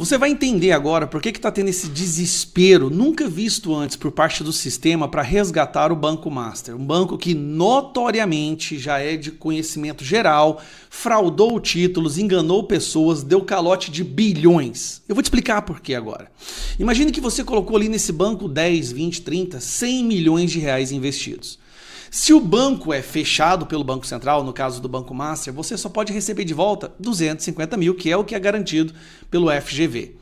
Você vai entender agora por que está tendo esse desespero nunca visto antes por parte do sistema para resgatar o Banco Master. Um banco que notoriamente já é de conhecimento geral, fraudou títulos, enganou pessoas, deu calote de bilhões. Eu vou te explicar por que agora. Imagine que você colocou ali nesse banco 10, 20, 30, 100 milhões de reais investidos. Se o banco é fechado pelo Banco Central, no caso do Banco Master, você só pode receber de volta 250 mil, que é o que é garantido pelo FGV.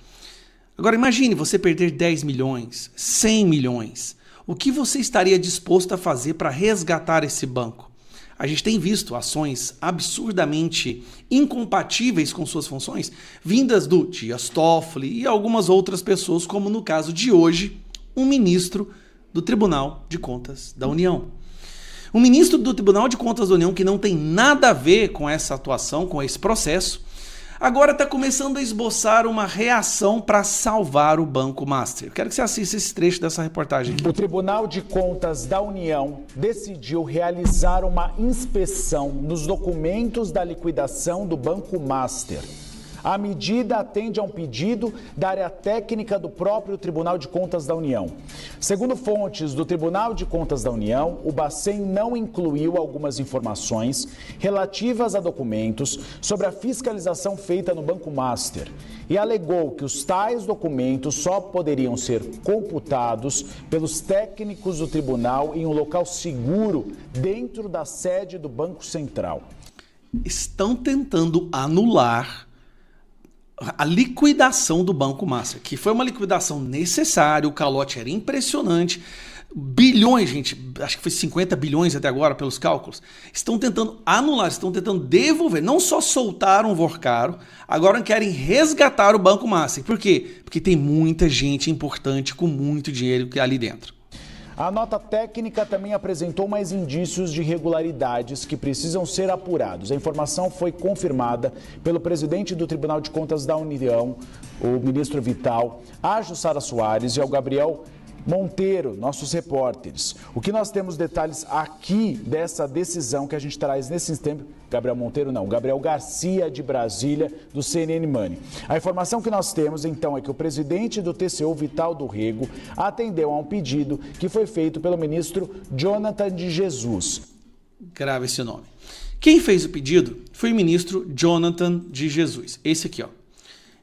Agora imagine você perder 10 milhões, 100 milhões. O que você estaria disposto a fazer para resgatar esse banco? A gente tem visto ações absurdamente incompatíveis com suas funções, vindas do Dias Toffoli e algumas outras pessoas, como no caso de hoje, um ministro do Tribunal de Contas da União. Um ministro do Tribunal de Contas da União que não tem nada a ver com essa atuação, com esse processo, agora está começando a esboçar uma reação para salvar o Banco Master. Eu quero que você assista esse trecho dessa reportagem. O Tribunal de Contas da União decidiu realizar uma inspeção nos documentos da liquidação do Banco Master. A medida atende a um pedido da área técnica do próprio Tribunal de Contas da União. Segundo fontes do Tribunal de Contas da União, o Bacen não incluiu algumas informações relativas a documentos sobre a fiscalização feita no Banco Master e alegou que os tais documentos só poderiam ser computados pelos técnicos do tribunal em um local seguro dentro da sede do Banco Central. Estão tentando anular a liquidação do Banco Master, que foi uma liquidação necessária, o calote era impressionante, bilhões, gente, acho que foi 50 bilhões até agora pelos cálculos, estão tentando anular, estão tentando devolver, não só soltaram o Vorcaro, agora querem resgatar o Banco Master. Por quê? Porque tem muita gente importante com muito dinheiro ali dentro. A nota técnica também apresentou mais indícios de irregularidades que precisam ser apurados. A informação foi confirmada pelo presidente do Tribunal de Contas da União, o ministro Vital, a Jussara Soares e ao Gabriel Monteiro, nossos repórteres. O que nós temos detalhes aqui dessa decisão que a gente traz nesse instante, Gabriel Monteiro não, Gabriel Garcia de Brasília, do CNN Money. A informação que nós temos então é que o presidente do TCU, Vital do Rego, atendeu a um pedido que foi feito pelo ministro Jonathan de Jesus. Grave esse nome. Quem fez o pedido foi o ministro Jonathan de Jesus, esse aqui, ó.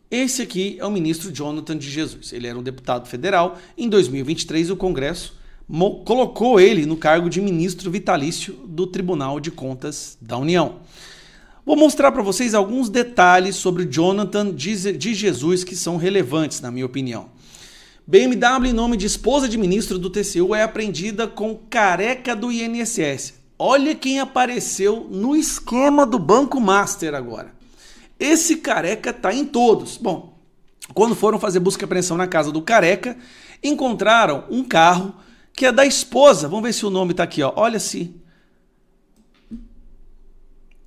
Esse aqui é o ministro Jonathan de Jesus. Ele era um deputado federal. Em 2023, o Congresso colocou ele no cargo de ministro vitalício do Tribunal de Contas da União. Vou mostrar para vocês alguns detalhes sobre o Jonathan de Jesus que são relevantes, na minha opinião. BMW, em nome de esposa de ministro do TCU, é apreendida com careca do INSS. Olha quem apareceu no esquema do Banco Master agora. Esse careca tá em todos. Bom, quando foram fazer busca e apreensão na casa do careca, encontraram um carro que é da esposa. Vamos ver se o nome tá aqui, ó. Olha-se.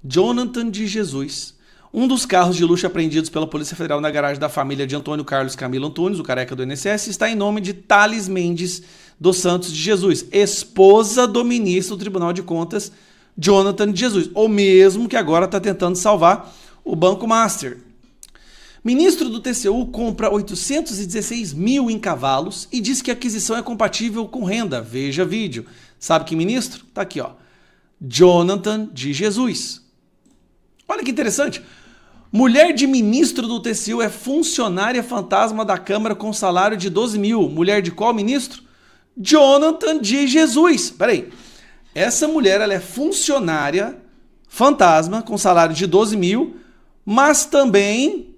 Jonathan de Jesus. Um dos carros de luxo apreendidos pela Polícia Federal na garagem da família de Antônio Carlos Camilo Antunes, o careca do INSS, está em nome de Thales Mendes dos Santos de Jesus, esposa do ministro do Tribunal de Contas, Jonathan de Jesus, o mesmo que agora está tentando salvar o Banco Master. Ministro do TCU compra 816 mil em cavalos e diz que a aquisição é compatível com renda. Veja vídeo. Sabe que ministro? Tá aqui, ó. Jonathan de Jesus. Olha que interessante. Mulher de ministro do TCU é funcionária fantasma da Câmara com salário de 12 mil. Mulher de qual ministro? Jonathan de Jesus. Peraí. Essa mulher ela é funcionária fantasma com salário de 12 mil, mas também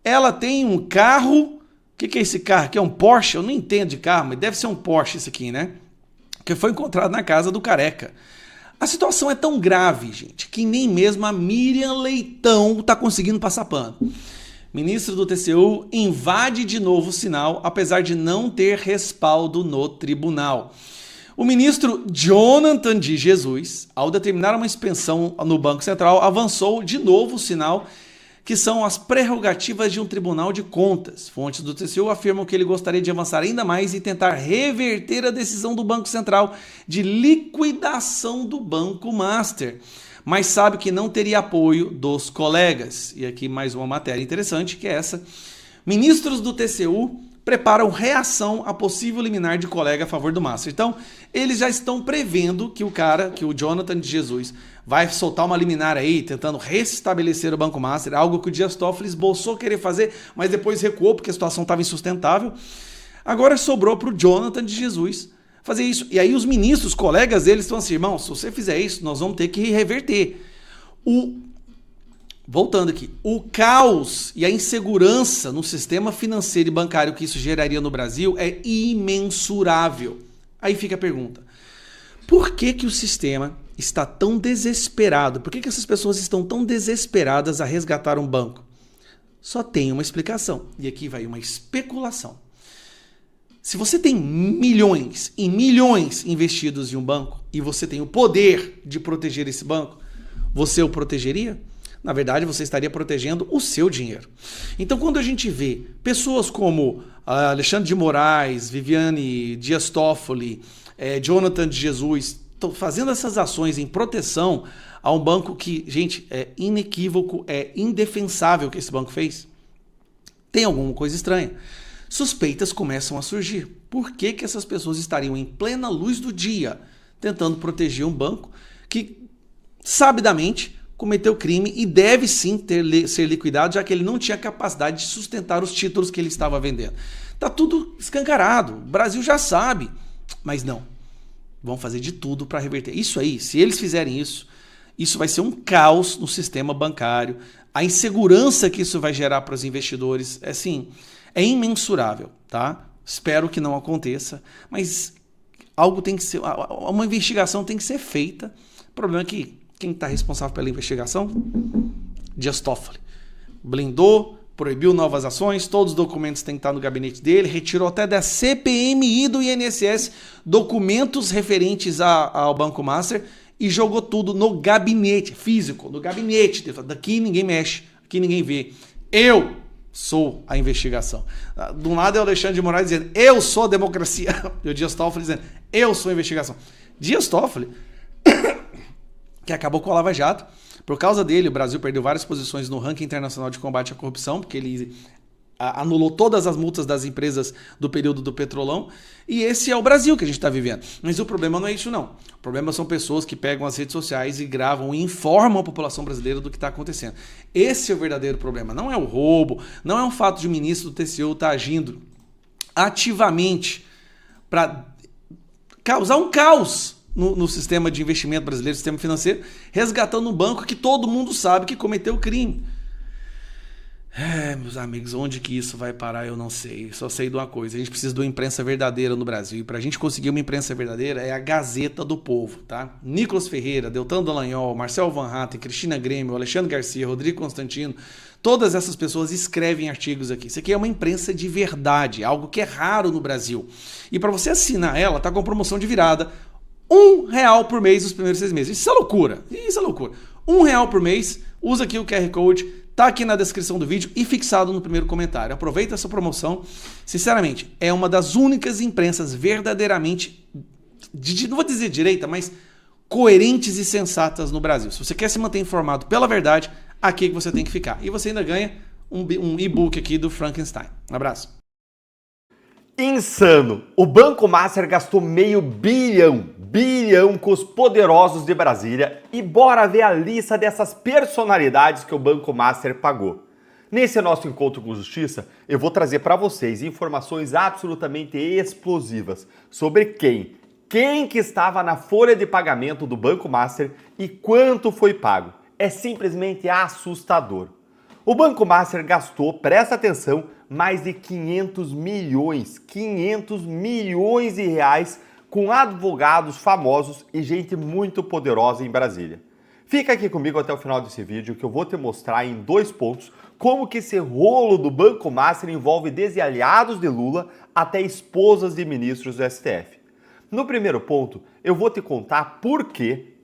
ela tem um carro. O que é esse carro aqui? É um Porsche? Eu não entendo de carro, mas deve ser um Porsche esse aqui, né? Que foi encontrado na casa do careca. A situação é tão grave, gente, que nem mesmo a Miriam Leitão está conseguindo passar pano. Ministro do TCU invade de novo o sinal, apesar de não ter respaldo no tribunal. O ministro Jonathan de Jesus, ao determinar uma inspeção no Banco Central, avançou de novo o sinal, que são as prerrogativas de um tribunal de contas. Fontes do TCU afirmam que ele gostaria de avançar ainda mais e tentar reverter a decisão do Banco Central de liquidação do Banco Master, mas sabe que não teria apoio dos colegas. E aqui mais uma matéria interessante, que é essa. Ministros do TCU preparam reação a possível liminar de colega a favor do Master. Então, eles já estão prevendo que o Jonathan de Jesus, vai soltar uma liminar aí, tentando restabelecer o Banco Master, algo que o Dias Toffoli esboçou querer fazer, mas depois recuou porque a situação estava insustentável. Agora sobrou para o Jonathan de Jesus fazer isso. E aí os ministros, colegas deles, estão assim, irmão, se você fizer isso, nós vamos ter que reverter. Voltando aqui, o caos e a insegurança no sistema financeiro e bancário que isso geraria no Brasil é imensurável. Aí fica a pergunta, por que o sistema está tão desesperado? Por que essas pessoas estão tão desesperadas a resgatar um banco? Só tem uma explicação, e aqui vai uma especulação. Se você tem milhões e milhões investidos em um banco e você tem o poder de proteger esse banco, você o protegeria? Na verdade, você estaria protegendo o seu dinheiro. Então, quando a gente vê pessoas como Alexandre de Moraes, Viviane Dias Toffoli, Jonathan de Jesus, fazendo essas ações em proteção a um banco que, gente, é inequívoco, é indefensável o que esse banco fez, tem alguma coisa estranha. Suspeitas começam a surgir. Por que essas pessoas estariam em plena luz do dia tentando proteger um banco que, sabidamente, cometeu crime e deve sim ser liquidado, já que ele não tinha capacidade de sustentar os títulos que ele estava vendendo? Tá tudo escancarado, o Brasil já sabe, mas não. Vão fazer de tudo para reverter. Isso aí, se eles fizerem isso, isso vai ser um caos no sistema bancário. A insegurança que isso vai gerar para os investidores, assim, é imensurável, tá? Espero que não aconteça, mas algo tem que ser, uma investigação tem que ser feita. O problema é que quem está responsável pela investigação? Dias Toffoli. Blindou, proibiu novas ações, todos os documentos têm que estar no gabinete dele, retirou até da CPMI do INSS documentos referentes ao Banco Master e jogou tudo no gabinete físico, no gabinete. Daqui ninguém mexe, aqui ninguém vê. Eu sou a investigação. De um lado é o Alexandre de Moraes dizendo, eu sou a democracia. E o Dias Toffoli dizendo, eu sou a investigação. Dias Toffoli, que acabou com a Lava Jato. Por causa dele, o Brasil perdeu várias posições no ranking internacional de combate à corrupção, porque ele anulou todas as multas das empresas do período do Petrolão. E esse é o Brasil que a gente está vivendo. Mas o problema não é isso, não. O problema são pessoas que pegam as redes sociais e gravam e informam a população brasileira do que está acontecendo. Esse é o verdadeiro problema. Não é o roubo, não é o fato de o ministro do TCU estar agindo ativamente para causar um caos no sistema de investimento brasileiro, sistema financeiro, resgatando um banco que todo mundo sabe que cometeu crime. Meus amigos, onde que isso vai parar eu não sei. Só sei de uma coisa, a gente precisa de uma imprensa verdadeira no Brasil. E para a gente conseguir uma imprensa verdadeira é a Gazeta do Povo, tá? Nicolas Ferreira, Deltan Dallagnol, Marcel Van Hatten, Cristina Grêmio, Alexandre Garcia, Rodrigo Constantino, todas essas pessoas escrevem artigos aqui. Isso aqui é uma imprensa de verdade, algo que é raro no Brasil. E para você assinar ela, tá com promoção de virada, R$1 por mês nos primeiros 6 meses. Isso é loucura. Isso é loucura. R$1 por mês. Usa aqui o QR Code. Tá aqui na descrição do vídeo e fixado no primeiro comentário. Aproveita essa promoção. Sinceramente, é uma das únicas imprensas verdadeiramente, não vou dizer direita, mas coerentes e sensatas no Brasil. Se você quer se manter informado pela verdade, aqui que você tem que ficar. E você ainda ganha um e-book aqui do Frankenstein. Um abraço. Insano! O Banco Master gastou meio bilhão com os poderosos de Brasília e bora ver a lista dessas personalidades que o Banco Master pagou. Nesse nosso encontro com justiça, eu vou trazer para vocês informações absolutamente explosivas sobre quem que estava na folha de pagamento do Banco Master e quanto foi pago. É simplesmente assustador. O Banco Master gastou, presta atenção, mais de 500 milhões de reais com advogados famosos e gente muito poderosa em Brasília. Fica aqui comigo até o final desse vídeo que eu vou te mostrar em 2 pontos como que esse rolo do Banco Master envolve desde aliados de Lula até esposas de ministros do STF. No primeiro ponto, eu vou te contar por que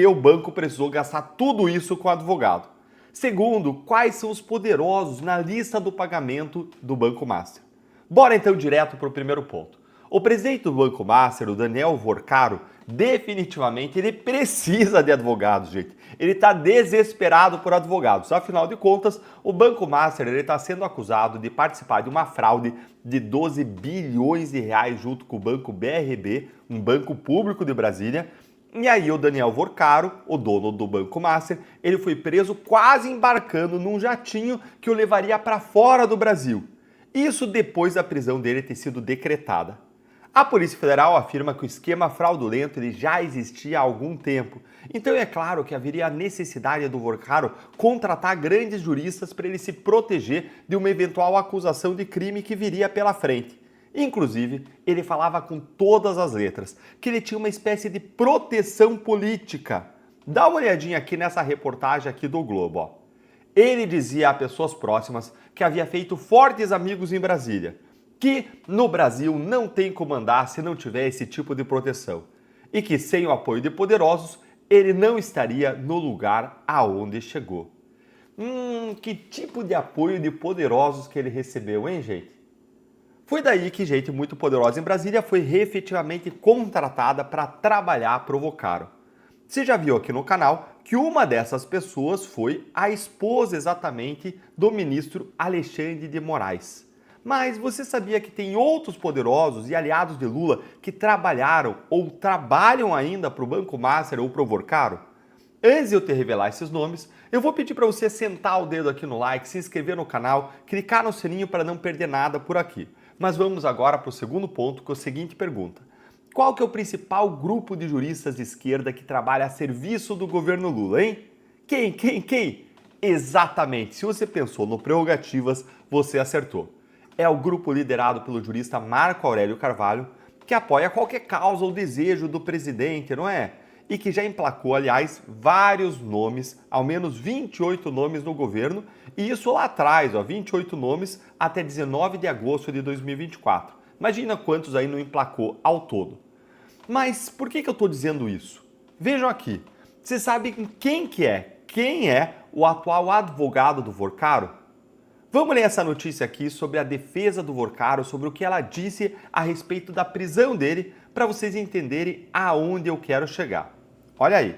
o banco precisou gastar tudo isso com advogado. Segundo, quais são os poderosos na lista do pagamento do Banco Master. Bora então direto para o primeiro ponto. O presidente do Banco Master, o Daniel Vorcaro, definitivamente ele precisa de advogados, gente. Ele está desesperado por advogados. Afinal de contas, o Banco Master está sendo acusado de participar de uma fraude de 12 bilhões de reais junto com o Banco BRB, um banco público de Brasília. E aí o Daniel Vorcaro, o dono do Banco Master, ele foi preso quase embarcando num jatinho que o levaria para fora do Brasil. Isso depois da prisão dele ter sido decretada. A Polícia Federal afirma que o esquema fraudulento ele já existia há algum tempo. Então é claro que haveria a necessidade do Vorcaro contratar grandes juristas para ele se proteger de uma eventual acusação de crime que viria pela frente. Inclusive, ele falava com todas as letras que ele tinha uma espécie de proteção política. Dá uma olhadinha aqui nessa reportagem aqui do Globo, ó. Ele dizia a pessoas próximas que havia feito fortes amigos em Brasília, que no Brasil não tem como andar se não tiver esse tipo de proteção e que sem o apoio de poderosos ele não estaria no lugar aonde chegou. Que tipo de apoio de poderosos que ele recebeu, hein, gente? Foi daí que gente muito poderosa em Brasília foi efetivamente contratada para trabalhar para o Vorcaro. Você já viu aqui no canal que uma dessas pessoas foi a esposa exatamente do ministro Alexandre de Moraes. Mas você sabia que tem outros poderosos e aliados de Lula que trabalharam ou trabalham ainda para o Banco Master ou para o Vorcaro? Antes de eu te revelar esses nomes, eu vou pedir para você sentar o dedo aqui no like, se inscrever no canal, clicar no sininho para não perder nada por aqui. Mas vamos agora para o segundo ponto, com a seguinte pergunta. Qual que é o principal grupo de juristas de esquerda que trabalha a serviço do governo Lula, hein? Quem? Exatamente, se você pensou no Prerrogativas, você acertou. É o grupo liderado pelo jurista Marco Aurélio Carvalho, que apoia qualquer causa ou desejo do presidente, não é? E que já emplacou, aliás, vários nomes, ao menos 28 nomes no governo, e isso lá atrás, 28 nomes até 19 de agosto de 2024. Imagina quantos aí não emplacou ao todo. Mas por que eu estou dizendo isso? Vejam aqui, vocês sabem quem é? Quem é o atual advogado do Vorcaro? Vamos ler essa notícia aqui sobre a defesa do Vorcaro, sobre o que ela disse a respeito da prisão dele, para vocês entenderem aonde eu quero chegar. Olha aí.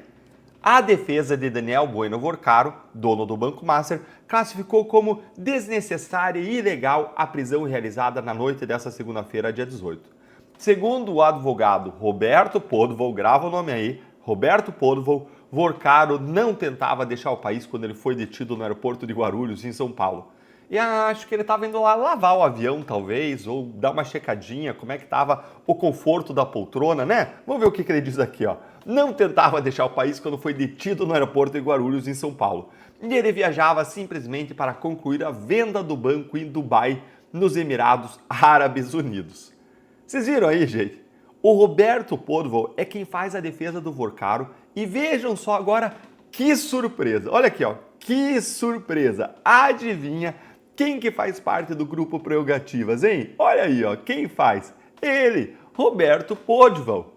A defesa de Daniel Bueno Vorcaro, dono do Banco Master, classificou como desnecessária e ilegal a prisão realizada na noite dessa segunda-feira, dia 18. Segundo o advogado Roberto Podvol, grava o nome aí, Roberto Podvol, Vorcaro não tentava deixar o país quando ele foi detido no aeroporto de Guarulhos, em São Paulo. E acho que ele estava indo lá lavar o avião, talvez, ou dar uma checadinha, como é que estava o conforto da poltrona, né? Vamos ver o que ele diz aqui, ó. Não tentava deixar o país quando foi detido no aeroporto de Guarulhos, em São Paulo. E ele viajava simplesmente para concluir a venda do banco em Dubai, nos Emirados Árabes Unidos. Vocês viram aí, gente? O Roberto Podvol é quem faz a defesa do Vorcaro e vejam só agora que surpresa. Olha aqui, ó, que surpresa. Adivinha quem que faz parte do grupo Prerrogativas, hein? Olha aí, ó, quem faz? Ele, Roberto Podvol.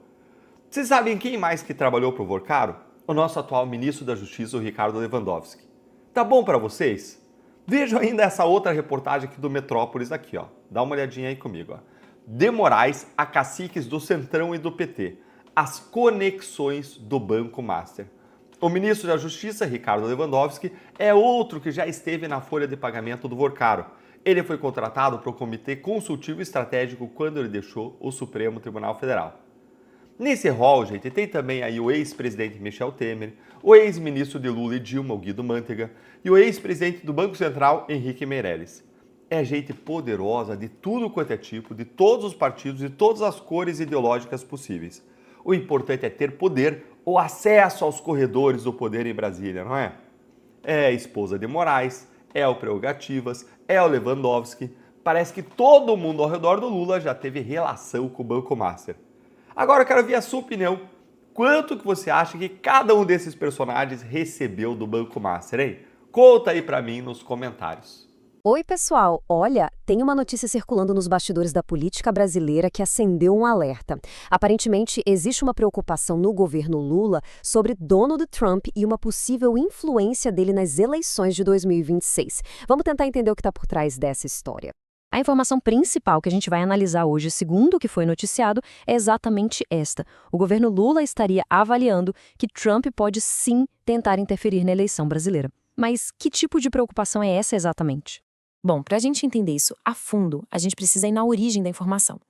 Vocês sabem quem mais que trabalhou para o Vorcaro? O nosso atual ministro da Justiça, o Ricardo Lewandowski. Tá bom para vocês? Vejam ainda essa outra reportagem aqui do Metrópolis aqui, ó. Dá uma olhadinha aí comigo, ó. De Moraes a caciques do Centrão e do PT. As conexões do Banco Master. O ministro da Justiça, Ricardo Lewandowski, é outro que já esteve na folha de pagamento do Vorcaro. Ele foi contratado para o Comitê Consultivo Estratégico quando ele deixou o Supremo Tribunal Federal. Nesse rol, gente, tem também aí o ex-presidente Michel Temer, o ex-ministro de Lula e Dilma, o Guido Mantega, e o ex-presidente do Banco Central, Henrique Meirelles. É gente poderosa de tudo quanto é tipo, de todos os partidos e todas as cores ideológicas possíveis. O importante é ter poder ou acesso aos corredores do poder em Brasília, não é? É a esposa de Moraes, é o Prerrogativas, é o Lewandowski. Parece que todo mundo ao redor do Lula já teve relação com o Banco Master. Agora eu quero ver a sua opinião. Quanto que você acha que cada um desses personagens recebeu do Banco Master, hein? Conta aí pra mim nos comentários. Oi, pessoal! Olha, tem uma notícia circulando nos bastidores da política brasileira que acendeu um alerta. Aparentemente, existe uma preocupação no governo Lula sobre Donald Trump e uma possível influência dele nas eleições de 2026. Vamos tentar entender o que está por trás dessa história. A informação principal que a gente vai analisar hoje, segundo o que foi noticiado, é exatamente esta. O governo Lula estaria avaliando que Trump pode sim tentar interferir na eleição brasileira. Mas que tipo de preocupação é essa exatamente? Bom, para a gente entender isso a fundo, a gente precisa ir na origem da informação.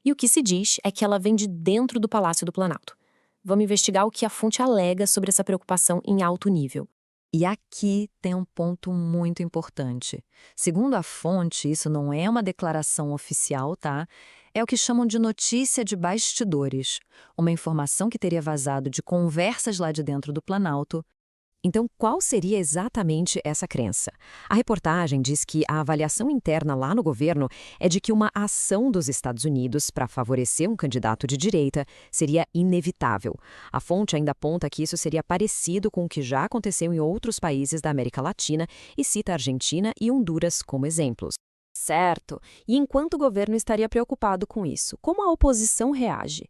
E o que se diz é que ela vem de dentro do Palácio do Planalto. Vamos investigar o que a fonte alega sobre essa preocupação em alto nível. E aqui tem um ponto muito importante. Segundo a fonte, isso não é uma declaração oficial, tá? É o que chamam de notícia de bastidores. Uma informação que teria vazado de conversas lá de dentro do Planalto. Então, qual seria exatamente essa crença? A reportagem diz que a avaliação interna lá no governo é de que uma ação dos Estados Unidos para favorecer um candidato de direita seria inevitável. A fonte ainda aponta que isso seria parecido com o que já aconteceu em outros países da América Latina e cita a Argentina e Honduras como exemplos. Certo. E enquanto o governo estaria preocupado com isso, como a oposição reage?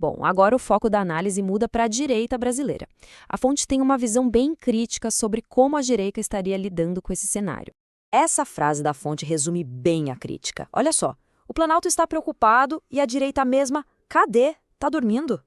Bom, agora o foco da análise muda para a direita brasileira. A fonte tem uma visão bem crítica sobre como a direita estaria lidando com esse cenário. Essa frase da fonte resume bem a crítica. Olha só, o Planalto está preocupado e a direita mesma, cadê? Tá dormindo?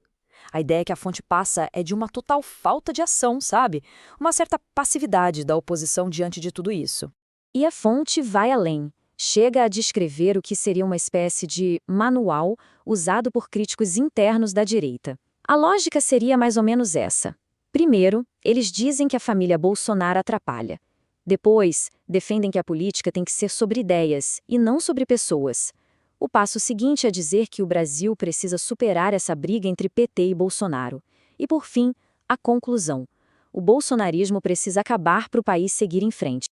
A ideia que a fonte passa é de uma total falta de ação, sabe? Uma certa passividade da oposição diante de tudo isso. E a fonte vai além. Chega a descrever o que seria uma espécie de manual usado por críticos internos da direita. A lógica seria mais ou menos essa. Primeiro, eles dizem que a família Bolsonaro atrapalha. Depois, defendem que a política tem que ser sobre ideias e não sobre pessoas. O passo seguinte é dizer que o Brasil precisa superar essa briga entre PT e Bolsonaro. E, por fim, a conclusão. O bolsonarismo precisa acabar para o país seguir em frente.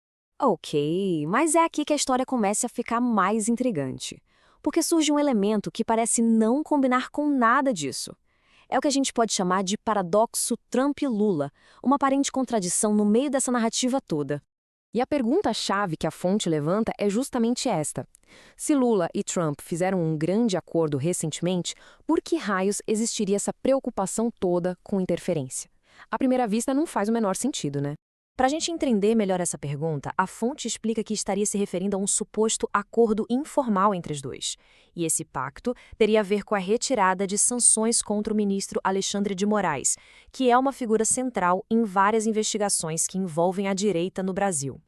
Ok, mas é aqui que a história começa a ficar mais intrigante. Porque surge um elemento que parece não combinar com nada disso. É o que a gente pode chamar de paradoxo Trump-Lula, uma aparente contradição no meio dessa narrativa toda. E a pergunta-chave que a fonte levanta é justamente esta. Se Lula e Trump fizeram um grande acordo recentemente, por que raios existiria essa preocupação toda com interferência? À primeira vista não faz o menor sentido, né? Para a gente entender melhor essa pergunta, a fonte explica que estaria se referindo a um suposto acordo informal entre os dois. E esse pacto teria a ver com a retirada de sanções contra o ministro Alexandre de Moraes, que é uma figura central em várias investigações que envolvem a direita no Brasil.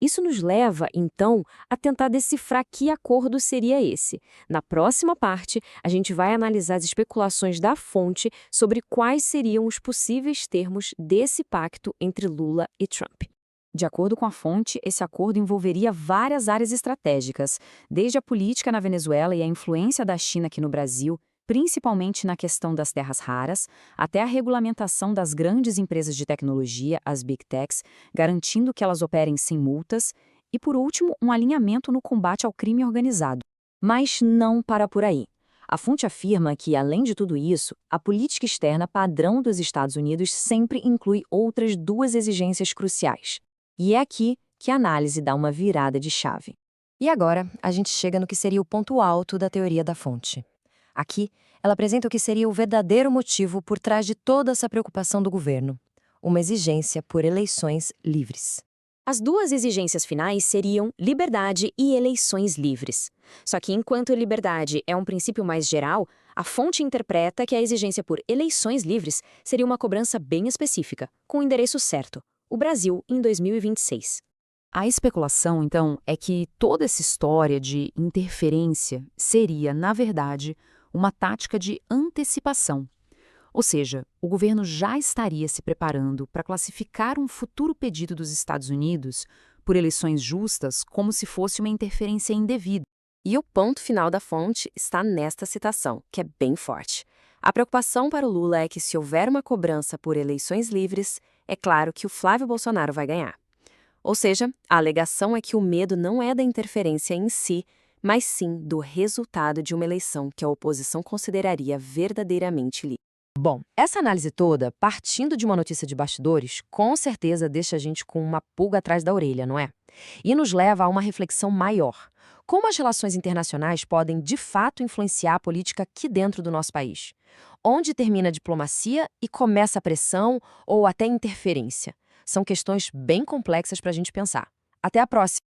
Isso nos leva, então, a tentar decifrar que acordo seria esse. Na próxima parte, a gente vai analisar as especulações da fonte sobre quais seriam os possíveis termos desse pacto entre Lula e Trump. De acordo com a fonte, esse acordo envolveria várias áreas estratégicas, desde a política na Venezuela e a influência da China aqui no Brasil, principalmente na questão das terras raras, até a regulamentação das grandes empresas de tecnologia, as Big Techs, garantindo que elas operem sem multas, e, por último, um alinhamento no combate ao crime organizado. Mas não para por aí. A fonte afirma que, além de tudo isso, a política externa padrão dos Estados Unidos sempre inclui outras duas exigências cruciais. E é aqui que a análise dá uma virada de chave. E agora, a gente chega no que seria o ponto alto da teoria da fonte. Aqui, ela apresenta o que seria o verdadeiro motivo por trás de toda essa preocupação do governo: uma exigência por eleições livres. As duas exigências finais seriam liberdade e eleições livres. Só que enquanto liberdade é um princípio mais geral, a fonte interpreta que a exigência por eleições livres seria uma cobrança bem específica, com o endereço certo: o Brasil em 2026. A especulação, então, é que toda essa história de interferência seria, na verdade, uma tática de antecipação. Ou seja, o governo já estaria se preparando para classificar um futuro pedido dos Estados Unidos por eleições justas como se fosse uma interferência indevida. E o ponto final da fonte está nesta citação, que é bem forte. A preocupação para o Lula é que, se houver uma cobrança por eleições livres, é claro que o Flávio Bolsonaro vai ganhar. Ou seja, a alegação é que o medo não é da interferência em si, mas sim do resultado de uma eleição que a oposição consideraria verdadeiramente livre. Bom, essa análise toda, partindo de uma notícia de bastidores, com certeza deixa a gente com uma pulga atrás da orelha, não é? E nos leva a uma reflexão maior. Como as relações internacionais podem, de fato, influenciar a política aqui dentro do nosso país? Onde termina a diplomacia e começa a pressão ou até interferência? São questões bem complexas para a gente pensar. Até a próxima!